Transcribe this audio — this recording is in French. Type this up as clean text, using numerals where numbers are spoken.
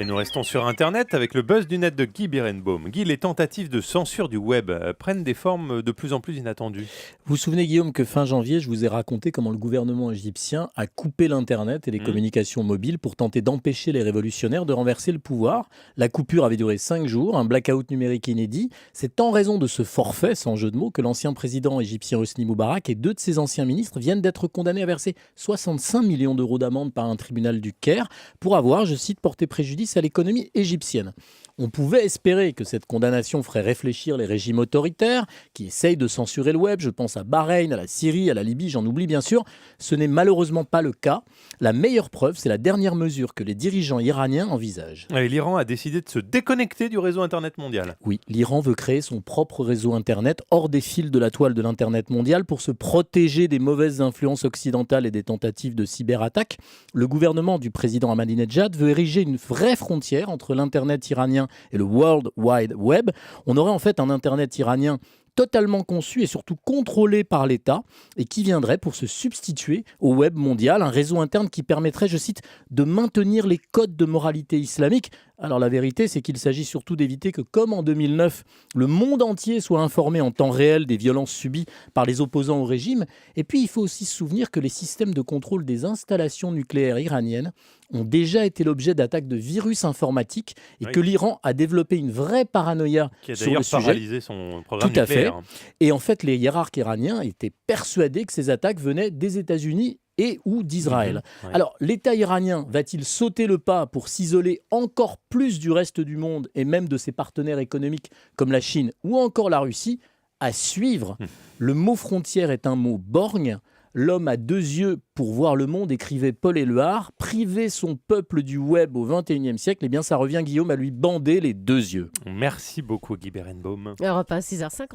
Et nous restons sur Internet avec le buzz du net de Guy Berenbaum. Guy, les tentatives de censure du web prennent des formes de plus en plus inattendues. Vous vous souvenez, Guillaume, que fin janvier, je vous ai raconté comment le gouvernement égyptien a coupé l'Internet et les Hmm. communications mobiles pour tenter d'empêcher les révolutionnaires de renverser le pouvoir. La coupure avait duré 5 jours, un blackout numérique inédit. C'est en raison de ce forfait, sans jeu de mots, que l'ancien président égyptien Hosni Moubarak et 2 de ses anciens ministres viennent d'être condamnés à verser 65 millions d'euros d'amende par un tribunal du Caire pour avoir, je cite, porté préjudice à l'économie égyptienne. On pouvait espérer que cette condamnation ferait réfléchir les régimes autoritaires qui essayent de censurer le web. Je pense à Bahreïn, à la Syrie, à la Libye, j'en oublie bien sûr. Ce n'est malheureusement pas le cas. La meilleure preuve, c'est la dernière mesure que les dirigeants iraniens envisagent. Et l'Iran a décidé de se déconnecter du réseau Internet mondial. Oui, l'Iran veut créer son propre réseau Internet hors des fils de la toile de l'Internet mondial pour se protéger des mauvaises influences occidentales et des tentatives de cyberattaques. Le gouvernement du président Ahmadinejad veut ériger une vraie frontière entre l'Internet iranien et le World Wide Web. On aurait en fait un Internet iranien totalement conçu et surtout contrôlé par l'État et qui viendrait pour se substituer au web mondial, un réseau interne qui permettrait, je cite, de maintenir les codes de moralité islamique. Alors la vérité, c'est qu'il s'agit surtout d'éviter que, comme en 2009, le monde entier soit informé en temps réel des violences subies par les opposants au régime. Et puis il faut aussi se souvenir que les systèmes de contrôle des installations nucléaires iraniennes ont déjà été l'objet d'attaques de virus informatiques et Oui. que l'Iran a développé une vraie paranoïa Qui a sur d'ailleurs le sujet. paralysé son programme Tout à fait. nucléaire. Et en fait, les hiérarques iraniens étaient persuadés que ces attaques venaient des États-Unis et ou d'Israël. Ouais. Alors, l'État iranien va-t-il sauter le pas pour s'isoler encore plus du reste du monde et même de ses partenaires économiques comme la Chine ou encore la Russie? À suivre. Hmm. Le mot frontière est un mot borgne. L'homme a 2 yeux pour voir le monde, écrivait Paul Éluard. Priver son peuple du web au XXIe siècle, eh bien ça revient, Guillaume, à lui bander les 2 yeux. Merci beaucoup Guy Berenbaum. Europe 1, 6h57.